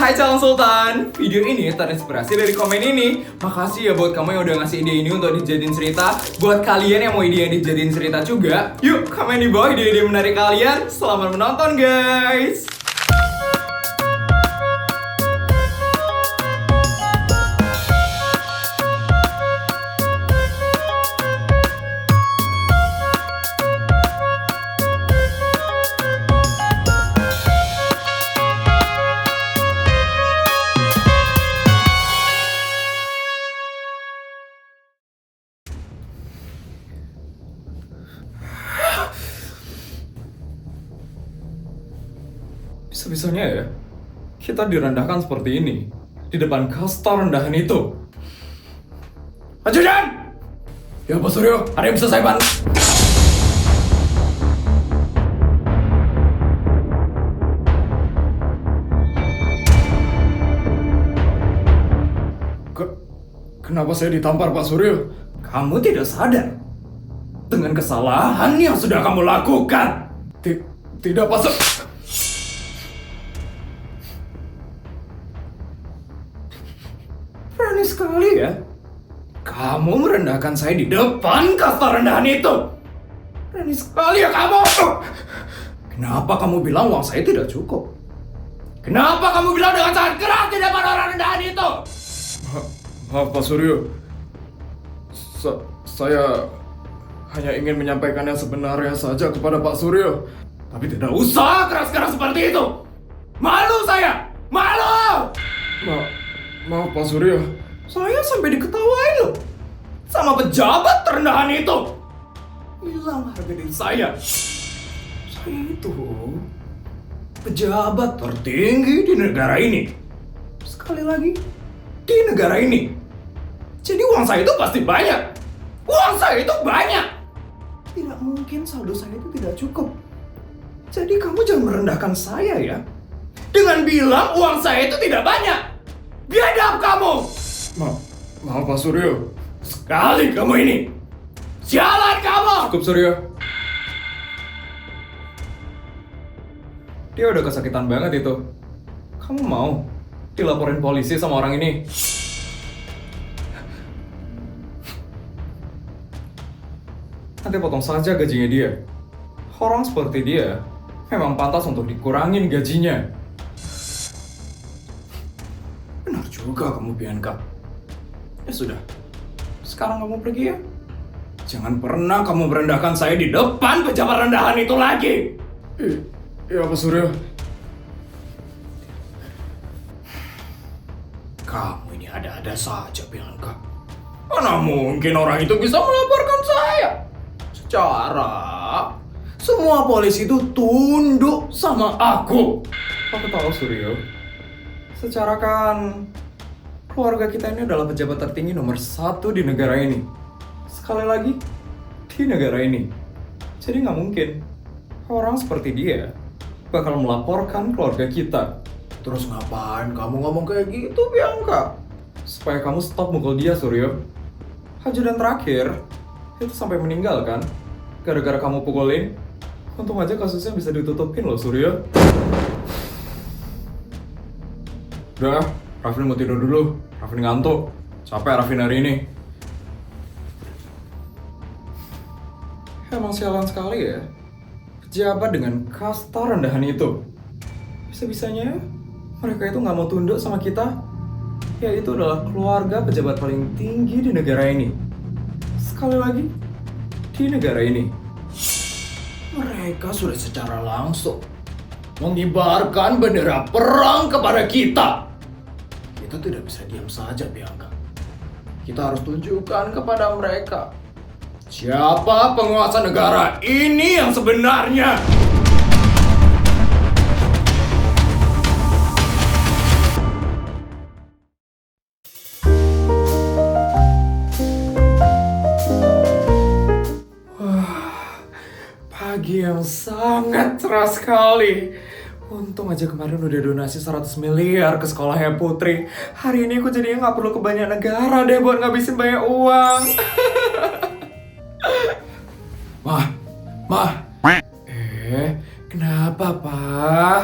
Hai calon sultan, video ini terinspirasi dari komen ini. Makasih ya buat kamu yang udah ngasih ide ini untuk dijadiin cerita. Buat kalian yang mau ide yang dijadiin cerita juga, yuk komen di bawah ide-ide menarik kalian. Selamat menonton guys. Bisa-bisanya ya, kita direndahkan seperti ini di depan kasta rendahan itu. Ajudan! Ya Pak Suryo, ada yang bisa saya bantu? Kenapa saya ditampar Pak Suryo? Kamu tidak sadar dengan kesalahan yang sudah kamu lakukan. Tidak Pak Suryo. Berani sekali ya. Kamu merendahkan saya di depan kasta rendahan itu. Berani sekali ya kamu. Kenapa kamu bilang uang saya tidak cukup? Kenapa kamu bilang dengan sangat keras di depan orang rendahan itu? Maaf Pak Suryo. Saya hanya ingin menyampaikan yang sebenarnya saja kepada Pak Suryo. Tapi tidak usah keras-keras seperti itu. Malu saya. Malu. Maaf Pak Suryo, saya sampai diketawain loh sama pejabat terendahan itu. Hilang harga diri saya. Saya itu pejabat tertinggi di negara ini. Sekali lagi, di negara ini. Jadi uang saya itu pasti banyak. Uang saya itu banyak. Tidak mungkin saldo saya itu tidak cukup. Jadi kamu jangan merendahkan saya ya, dengan bilang uang saya itu tidak banyak. Biadab kamu! Maaf Pak Suryo. Sekali kamu ini. Sialan kamu! Cukup Suryo. Dia udah kesakitan banget itu. Kamu mau dilaporin polisi sama orang ini? Nanti potong saja gajinya dia. Orang seperti dia memang pantas untuk dikurangin gajinya. Juga kamu Bianca. Ya sudah, sekarang kamu pergi ya. Jangan pernah kamu merendahkan saya di depan pejabat rendahan itu lagi. Iya Pak Suryo. Kamu ini ada-ada saja Bianca. Mana mungkin orang itu bisa melaporkan saya? Secara semua polisi itu tunduk sama aku. Aku tahu Suryo. Secara kan keluarga kita ini adalah pejabat tertinggi nomor 1 di negara ini. Sekali lagi, di negara ini. Jadi nggak mungkin orang seperti dia bakal melaporkan keluarga kita. Terus ngapain kamu ngomong kayak gitu, Bianca? Supaya kamu stop mukul dia, Suryo. Ajudan terakhir, itu sampai meninggal kan? Gara-gara kamu pukulin. Untung aja kasusnya bisa ditutupin loh, Suryo. Udah, Rafin mau tidur dulu. Rafin ngantuk. Capek Rafin hari ini. Emang sialan sekali ya. Pejabat dengan kasta rendahan itu. Bisa-bisanya mereka itu nggak mau tunduk sama kita. Ya itu adalah keluarga pejabat paling tinggi di negara ini. Sekali lagi, di negara ini. Mereka sudah secara langsung mengibarkan bendera perang kepada kita. Kita tidak bisa diam saja, Bianca. Kita harus tunjukkan kepada mereka siapa penguasa negara ini yang sebenarnya. Pagi yang sangat cerah sekali. Untung aja kemarin udah donasi 100 miliar ke sekolahnya Putri. Hari ini aku jadinya gak perlu ke banyak negara deh buat ngabisin banyak uang. Mah. Kenapa, Pak?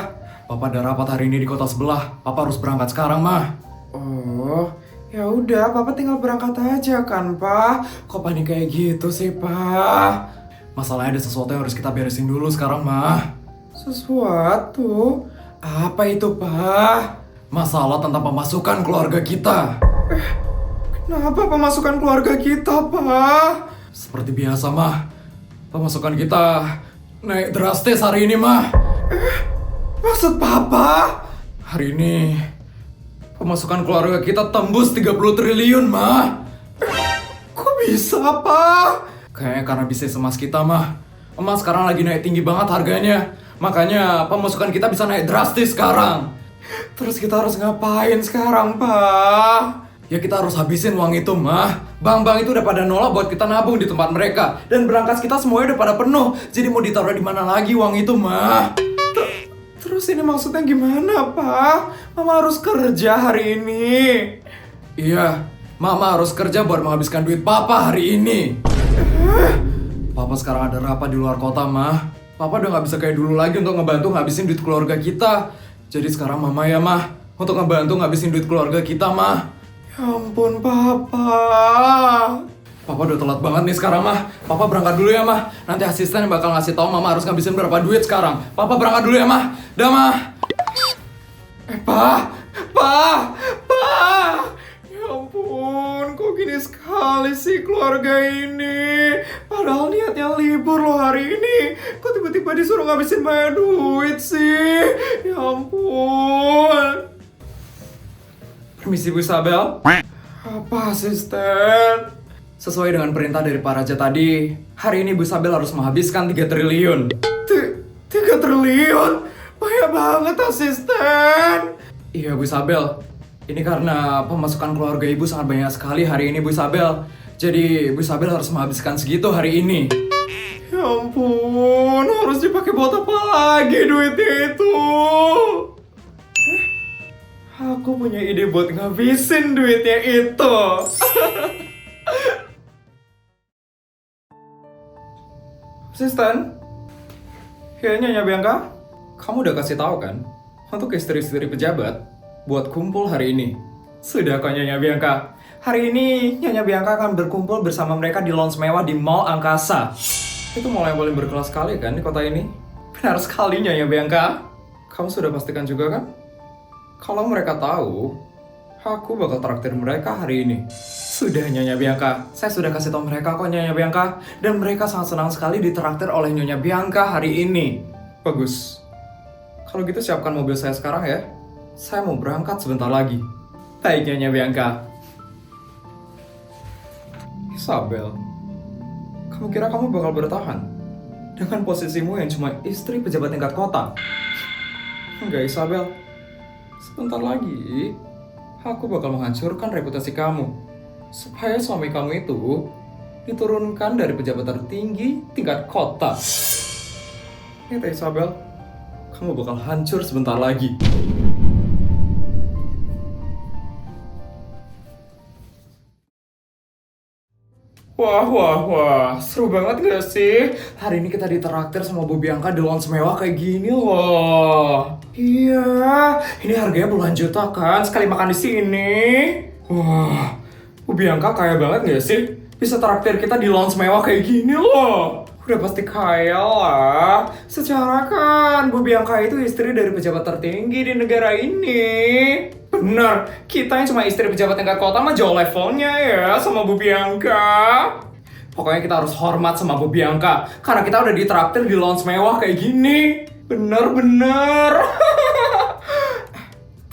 Papa ada rapat hari hari ini di kota sebelah. Papa harus berangkat sekarang, Mah. Oh, ya udah, Papa tinggal berangkat aja kan, Pak. Kok panik kayak gitu sih, Pak? Masalahnya ada sesuatu yang harus kita beresin dulu sekarang, Mah. Sesuatu? Apa itu, Pak? Masalah tentang pemasukan keluarga kita. Kenapa pemasukan keluarga kita, Pak? Seperti biasa, Mah. Pemasukan kita naik drastis hari ini, Mah. Maksud Papa? Hari ini pemasukan keluarga kita tembus 30 triliun, Mah. Kok bisa, Pak? Kayaknya karena bisnis emas kita, Mah. Emas sekarang lagi naik tinggi banget harganya. Makanya pemasukan kita bisa naik drastis sekarang. Terus kita harus ngapain sekarang, Pak? Ya kita harus habisin uang itu, Mah. Bank-bank itu udah pada nolak buat kita nabung di tempat mereka. Dan berangkas kita semuanya udah pada penuh. Jadi mau ditaruh di mana lagi uang itu, Mah? Terus ini maksudnya gimana, Pak? Mama harus kerja hari ini. Iya, Mama harus kerja buat menghabiskan duit Papa hari ini. Papa sekarang ada rapat di luar kota, Mah. Papa udah gak bisa kayak dulu lagi untuk ngebantu ngabisin duit keluarga kita. Jadi sekarang Mama ya, Mah, untuk ngebantu ngabisin duit keluarga kita, Mah. Ya ampun, Papa. Papa udah telat banget nih sekarang, Mah. Papa berangkat dulu ya, Mah. Nanti asisten yang bakal ngasih tahu Mama harus ngabisin berapa duit sekarang. Papa berangkat dulu ya, Mah. Dah, Mah. Pak. Ya ampun, kok gini sekali sih keluarga ini. Padahal niatnya libur loh hari ini. Kok tiba-tiba disuruh ngabisin banyak duit sih. Ya ampun. Permisi, Bu Isabel. Apa, asisten? Sesuai dengan perintah dari Pak Raja tadi, hari ini Bu Isabel harus menghabiskan 3 triliun. 3 triliun? Banyak banget, asisten. Iya, Bu Isabel. Ini karena pemasukan keluarga Ibu sangat banyak sekali hari ini, Bu Isabel. Jadi, Bu Isabel harus menghabiskan segitu hari ini. Ya ampun, harus dipakai buat apa lagi duitnya itu? Aku punya ide buat ngabisin duitnya itu. Asisten, kayaknya Nyonya Bianca, Kamu udah kasih tahu kan? Untuk istri-istri pejabat, buat kumpul hari ini. sudah kok Nyonya Bianca. Hari ini Nyonya Bianca akan berkumpul bersama mereka di lounge mewah di Mall Angkasa. Itu mall yang paling berkelas sekali kan di kota ini? Benar sekali Nyonya Bianca. Kamu sudah pastikan juga kan? Kalau mereka tahu, aku bakal traktir mereka hari ini. Sudah Nyonya Bianca, saya sudah kasih tahu mereka kok Nyonya Bianca. Dan mereka sangat senang sekali ditraktir oleh Nyonya Bianca hari ini. Bagus. Kalau gitu siapkan mobil saya sekarang ya. Saya mau berangkat sebentar lagi. Baik Nyonya Bianca. Isabel, kamu kira kamu bakal bertahan dengan posisimu yang cuma istri pejabat tingkat kota? Enggak, Isabel. Sebentar lagi, aku bakal menghancurkan reputasi kamu. Supaya suami kamu itu diturunkan dari pejabat tertinggi tingkat kota. Lihat ya, Isabel, kamu bakal hancur sebentar lagi. Wah, seru banget gak sih? Hari ini kita ditraktir sama Bu Bianca di lounge mewah kayak gini loh. Iya, ini harganya puluhan juta kan sekali makan di sini. Wah, Bu Bianca kaya banget gak sih? Bisa traktir kita di lounge mewah kayak gini loh. Udah pasti kaya lah. Secara kan Bu Bianca itu istri dari pejabat tertinggi di negara ini. Bener, kita yang cuma istri pejabat tingkat kota mah jauh levelnya ya sama Bu Bianca. Pokoknya kita harus hormat sama Bu Bianca karena kita udah ditraktir di lounge mewah kayak gini. Bener.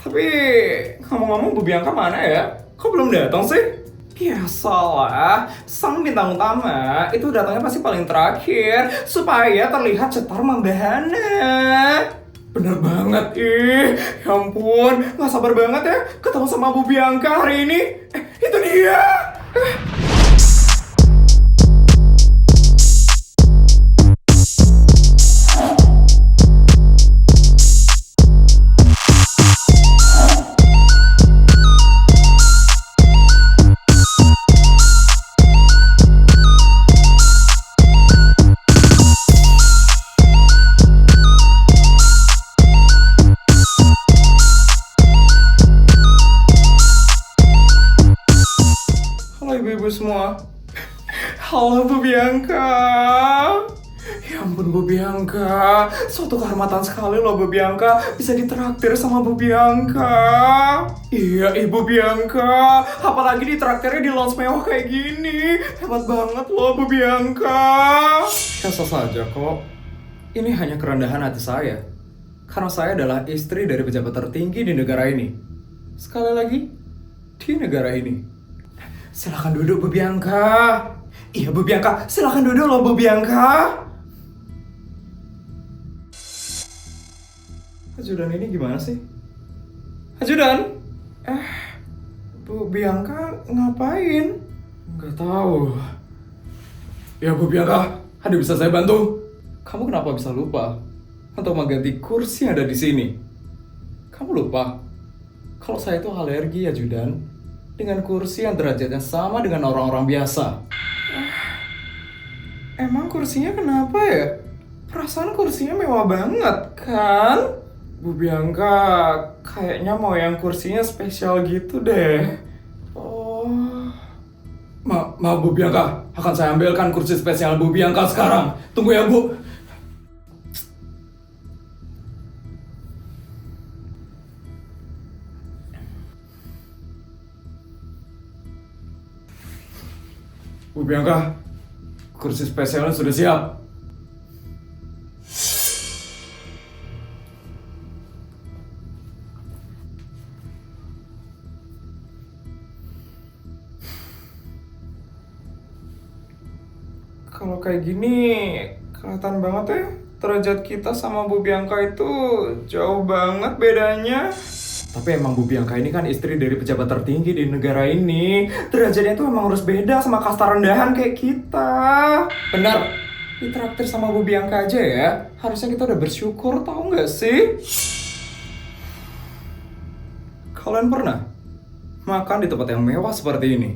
Tapi ngomong-ngomong Bu Bianca mana ya? Kok belum datang sih? Biasalah, sang bintang utama itu datangnya pasti paling terakhir supaya terlihat cetar membahana. Bener banget, ya ampun, gak sabar banget ya ketemu sama Bu Bianca hari ini. Itu dia. ibu semua. Halo Bu Bianca. Ya ampun Bu Bianca, suatu kehormatan sekali loh Bu Bianca bisa ditraktir sama Bu Bianca. Iya Ibu Bianca, apalagi ditraktirnya di lounge mewah kayak gini. Hebat banget loh Bu Bianca. Biasa saja kok. Ini hanya kerendahan hati saya. Karena saya adalah istri dari pejabat tertinggi di negara ini. Sekali lagi, di negara ini. Silakan duduk Bu Bianca. Iya Bu Bianca, silakan duduk loh Bu Bianca. Ajudan ini gimana sih? Ajudan? Bu Bianca ngapain? Nggak tahu. Ya Bu Bianca, ada bisa saya bantu? Kamu kenapa bisa lupa untuk mengganti kursi yang ada di sini? Kamu lupa kalau saya itu alergi Ajudan dengan kursi yang derajatnya sama dengan orang-orang biasa. Emang kursinya kenapa ya? Perasaan kursinya mewah banget kan? Bu Bianca kayaknya mau yang kursinya spesial gitu deh. Oh. Maaf Bu Bianca, akan saya ambilkan kursi spesial Bu Bianca sekarang. Tunggu ya Bu. Bu Bianca, kursi spesialnya sudah siap. Kalau kayak gini, kelihatan banget ya derajat kita sama Bu Bianca itu jauh banget bedanya. Tapi emang Bu Bianca ini kan istri dari pejabat tertinggi di negara ini. Derajatnya itu emang harus beda sama kasta rendahan kayak kita. Benar, ditraktir sama Bu Bianca aja ya. Harusnya kita udah bersyukur, tahu nggak sih? Kalian pernah makan di tempat yang mewah seperti ini?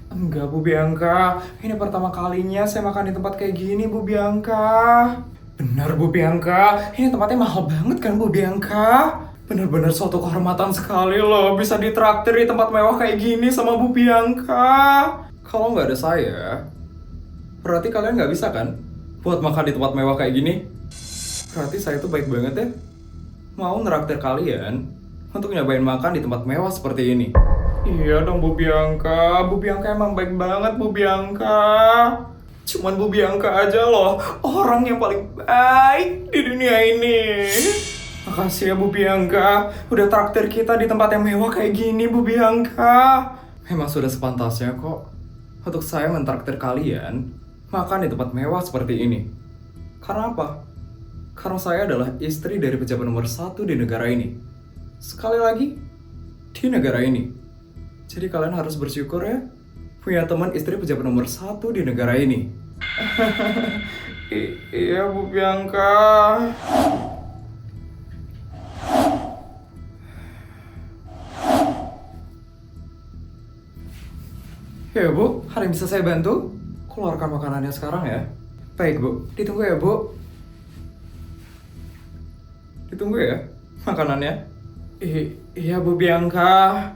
Enggak Bu Bianca, ini pertama kalinya saya makan di tempat kayak gini Bu Bianca. Benar Bu Bianca, ini tempatnya mahal banget kan Bu Bianca? Benar-benar suatu kehormatan sekali loh bisa ditraktir di tempat mewah kayak gini sama Bu Bianca. Kalau nggak ada saya, berarti kalian nggak bisa kan buat makan di tempat mewah kayak gini? Berarti saya tuh baik banget ya, mau nraktir kalian untuk nyobain makan di tempat mewah seperti ini. Iya dong Bu Bianca, Bu Bianca emang baik banget Bu Bianca. Cuman Bu Bianca aja loh orang yang paling baik di dunia ini. Makasih ya Bu Bianca, udah traktir kita di tempat yang mewah kayak gini Bu Bianca. Memang sudah sepantasnya kok untuk saya mentraktir kalian makan di tempat mewah seperti ini. Karena apa? Karena saya adalah istri dari pejabat nomor 1 di negara ini. Sekali lagi, di negara ini. Jadi kalian harus bersyukur ya punya teman istri pejabat nomor 1 di negara ini. Iya Bu Bianca. Ya Bu, ada yang bisa saya bantu? Keluarkan makanannya sekarang ya. Baik Bu, ditunggu ya Bu. Ditunggu ya makanannya. Iya Bu Bianca.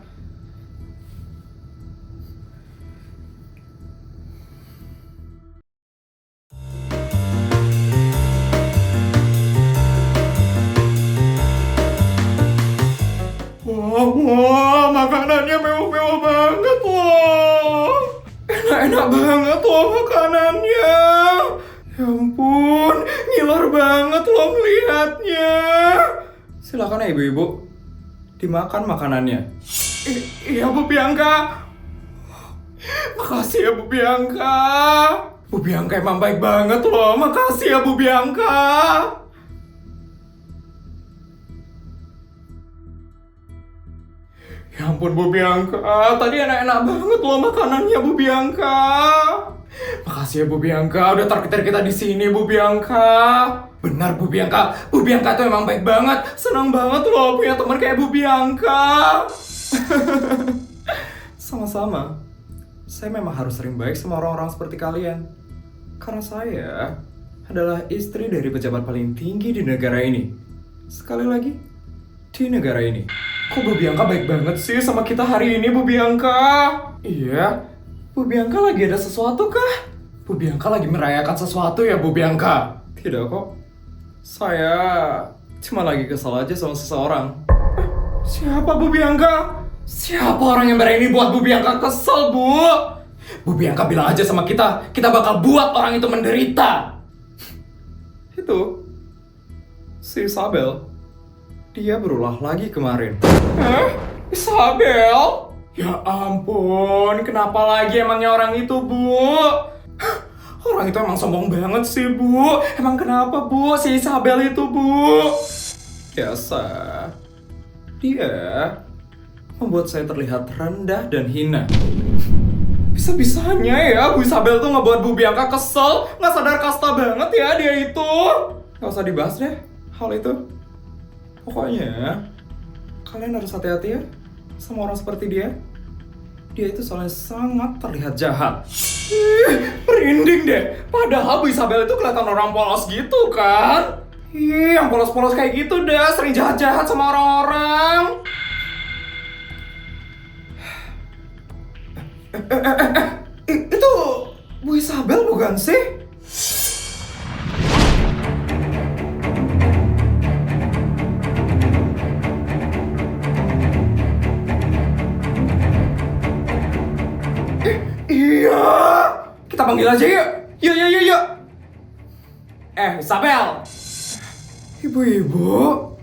Wah, makanannya mewah-mewah banget loh. Enak-enak banget loh makanannya. Ya ampun, ngiler banget loh melihatnya. Silakan ya ibu-ibu, dimakan makanannya. Iya Bu Bianca. Makasih ya Bu Bianca. Bu Bianca emang baik banget loh. Makasih ya Bu Bianca. Ya ampun Bu Bianca, tadi enak-enak banget loh makanannya Bu Bianca. Makasih ya Bu Bianca, udah traktir kita di sini Bu Bianca. Benar Bu Bianca, Bu Bianca tuh emang baik banget. Senang banget loh punya teman kayak Bu Bianca. Sama-sama. Saya memang harus sering baik sama orang-orang seperti kalian. Karena saya adalah istri dari pejabat paling tinggi di negara ini. Sekali lagi, di negara ini. Kok Bu Bianca baik banget sih sama kita hari ini Bu Bianca? Iya, Bu Bianca lagi ada sesuatu kah? Bu Bianca lagi merayakan sesuatu ya, Bu Bianca? Tidak kok. Saya cuma lagi kesal aja sama seseorang. Siapa Bu Bianca? Siapa orang yang berani buat Bu Bianca kesel, Bu? Bu Bianca bilang aja sama kita bakal buat orang itu menderita. Itu si Isabel, dia berulah lagi kemarin. Isabel? Ya ampun, kenapa lagi emangnya orang itu, Bu? Orang itu emang sombong banget sih, Bu. Emang kenapa, Bu, si Isabel itu, Bu? Biasa. Dia membuat saya terlihat rendah dan hina. Bisa-bisanya ya Bu Isabel tuh ngebuat Bu Bianca kesel. Nggak sadar kasta banget ya dia itu. Nggak usah dibahas deh hal itu. Pokoknya kalian harus hati-hati ya sama orang seperti dia. Dia itu soalnya sangat terlihat jahat. Merinding deh. Padahal Bu Isabel itu kelihatan orang polos gitu kan. Yang polos-polos kayak gitu deh, sering jahat-jahat sama orang-orang. Itu Bu Isabel bukan sih? Iya. Kita panggil aja yuk. Yuk. Isabel. Ibu-ibu.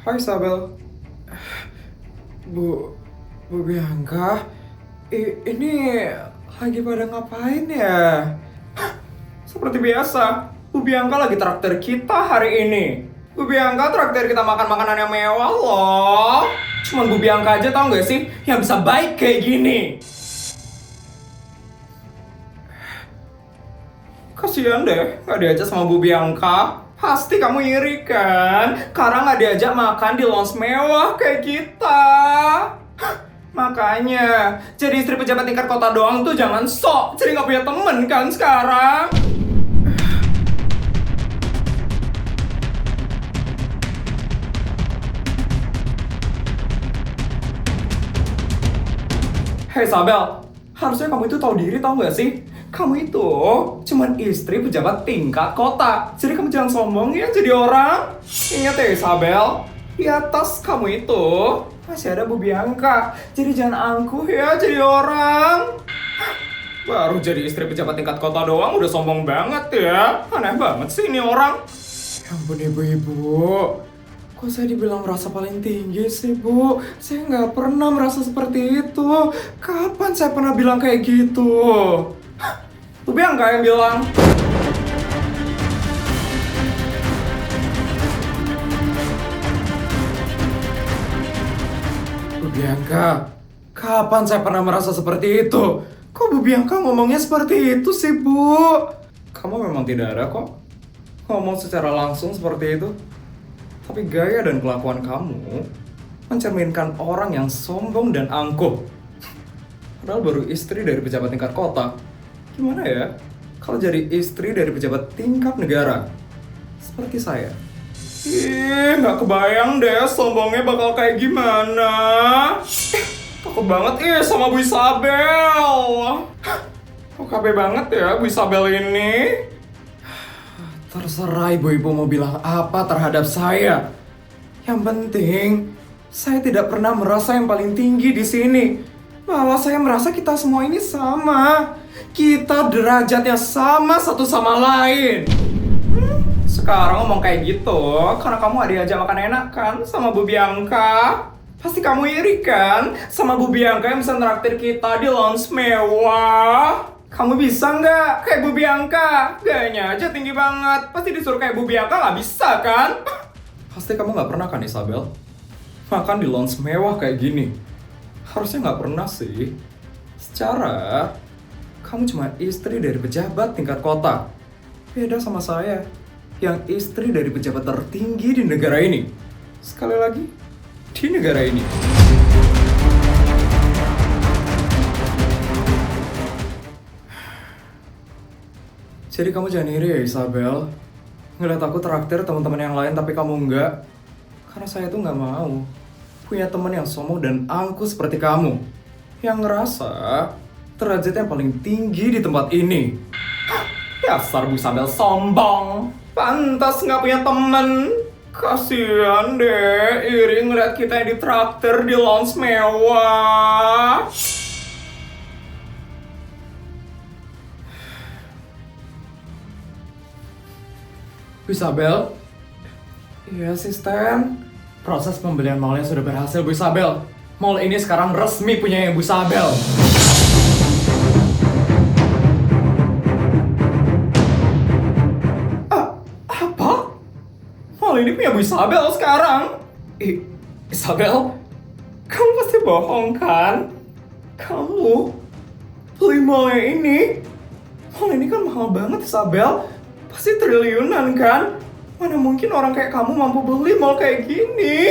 Hai Isabel. Bu Bianca. Ini lagi pada ngapain ya? Seperti biasa, Bu Bianca lagi traktir kita hari ini. Bu Bianca traktir kita makan makanan yang mewah loh. Cuman Bu Bianca aja tau gak sih yang bisa baik kayak gini. Kasian deh, gak diajak sama Bu Bianca. Pasti kamu iri kan? Karena gak diajak makan di lounge mewah kayak kita. Makanya, jadi istri pejabat tingkat kota doang tuh jangan sok. Jadi gak punya temen kan sekarang. Hei Isabel, harusnya kamu itu tahu diri tau gak sih? Kamu itu cuman istri pejabat tingkat kota. Jadi kamu jangan sombong ya jadi orang. Ingat ya Isabel, di atas kamu itu masih ada Bu Bianca. Jadi jangan angkuh ya jadi orang. Baru jadi istri pejabat tingkat kota doang udah sombong banget ya. Aneh banget sih ini orang. Ya ampun ibu-ibu. Kok saya dibilang merasa paling tinggi sih, Bu? Saya nggak pernah merasa seperti itu. Kapan saya pernah bilang kayak gitu? Bu Bianca yang bilang. Bu Bianca, kapan saya pernah merasa seperti itu? Kok Bu Bianca ngomongnya seperti itu sih, Bu? Kamu memang tidak ada kok ngomong secara langsung seperti itu. Tapi gaya dan kelakuan kamu mencerminkan orang yang sombong dan angkuh. Padahal baru istri dari pejabat tingkat kota. Gimana ya kalau jadi istri dari pejabat tingkat negara? Seperti saya. Nggak kebayang deh sombongnya bakal kayak gimana. Takut banget sama Bu Isabel. Kok KB banget ya Bu Isabel ini. Terserah ibu-ibu mau bilang apa terhadap saya. Yang penting, saya tidak pernah merasa yang paling tinggi di sini. Malah saya merasa kita semua ini sama. Kita derajatnya sama satu sama lain. Sekarang ngomong kayak gitu, karena kamu gak diajak makan enak kan sama Bu Bianca. Pasti kamu iri kan sama Bu Bianca yang bisa nraktir kita di lounge mewah. Kamu bisa nggak kayak Bu Bianca? Gayanya aja tinggi banget. Pasti disuruh kayak Bu Bianca nggak bisa kan? Pasti kamu nggak pernah kan Isabel? Makan di lounge mewah kayak gini. Harusnya nggak pernah sih. Secara kamu cuma istri dari pejabat tingkat kota. Beda sama saya, yang istri dari pejabat tertinggi di negara ini. Sekali lagi, di negara ini. Jadi kamu jangan iri ya Isabel. ngeliat aku traktir teman-teman yang lain tapi kamu enggak? Karena saya tuh nggak mau punya teman yang sombong dan angkuh seperti kamu, yang ngerasa derajatnya paling tinggi di tempat ini. Dasar Bu Isabel sombong, pantas nggak punya temen. Kasian deh, iri ngeliat kita yang ditraktir di lounge mewah. Bu Isabel? Iya, asisten. Proses pembelian mallnya sudah berhasil, Bu Isabel. Mall ini sekarang resmi punya Bu Isabel. Apa? Mall ini punya Bu Isabel sekarang? Isabel? Kamu pasti bohong kan? Kamu beli mallnya ini? Mall ini kan mahal banget, Isabel. Pasti triliunan kan? Mana mungkin orang kayak kamu mampu beli mall kayak gini?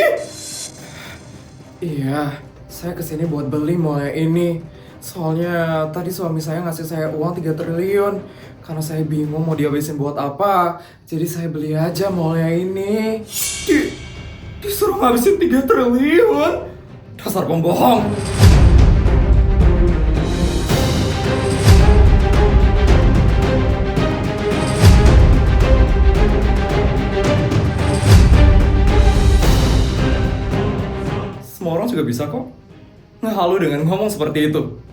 Iya, saya kesini buat beli mall ini. Soalnya tadi suami saya ngasih saya uang 3 triliun. Karena saya bingung mau dihabisin buat apa. Jadi saya beli aja mallnya ini. Disuruh ngabisin 3 triliun? Dasar pembohong. Semua orang juga bisa kok ngehalu dengan ngomong seperti itu.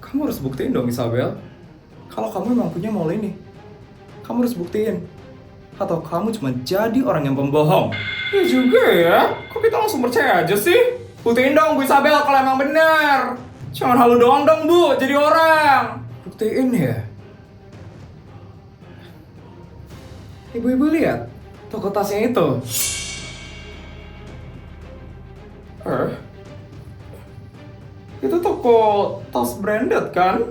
Kamu harus buktiin dong, Isabel. Kalau kamu memang punya mall ini, kamu harus buktiin. Atau kamu cuma jadi orang yang pembohong. Ya juga ya, kok kita langsung percaya aja sih? Buktiin dong Bu Isabel kalau emang benar. Jangan halu doang dong Bu, jadi orang. Buktiin ya. Ibu-ibu lihat toko tasnya itu. Itu toko tas branded kan?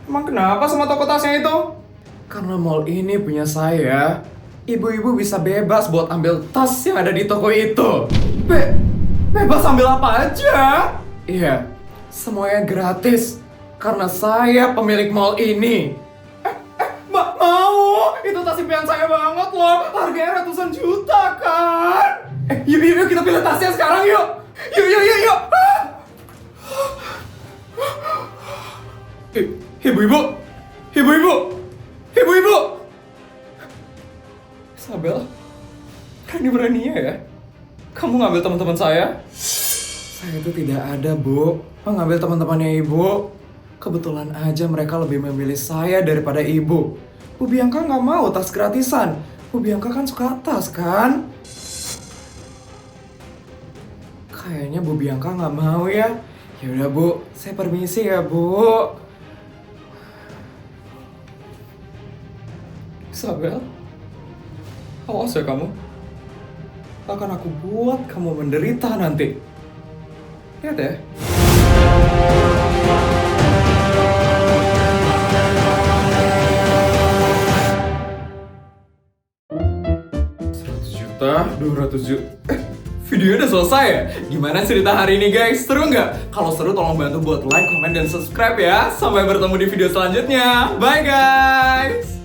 Emang kenapa sama toko tasnya itu? Karena mall ini punya saya. Ibu-ibu bisa bebas buat ambil tas yang ada di toko itu. Bebas ambil apa aja? Iya, semuanya gratis. Karena saya pemilik mall ini. Mau? Itu tas impian saya banget loh. Harganya ratusan juta kan? Yuk kita pilih tasnya sekarang yuk. Yuk. Ibu-ibu. Isabel, berani-beraninya ya kamu ngambil teman-teman saya? Saya itu tidak ada, Bu, mengambil teman-temannya Ibu. Kebetulan aja mereka lebih memilih saya daripada Ibu. Bu Bianca nggak mau tas gratisan. Bu Bianca kan suka tas kan? Kayaknya Bu Bianca nggak mau ya. Ya udah Bu, saya permisi ya Bu. Isabel, awas ya kamu. Akan aku buat kamu menderita nanti. Lihat ya. Juta, 200 juta. Videonya udah selesai ya? Gimana cerita hari ini guys? Seru nggak? Kalau seru tolong bantu buat like, comment, dan subscribe ya. Sampai bertemu di video selanjutnya. Bye guys!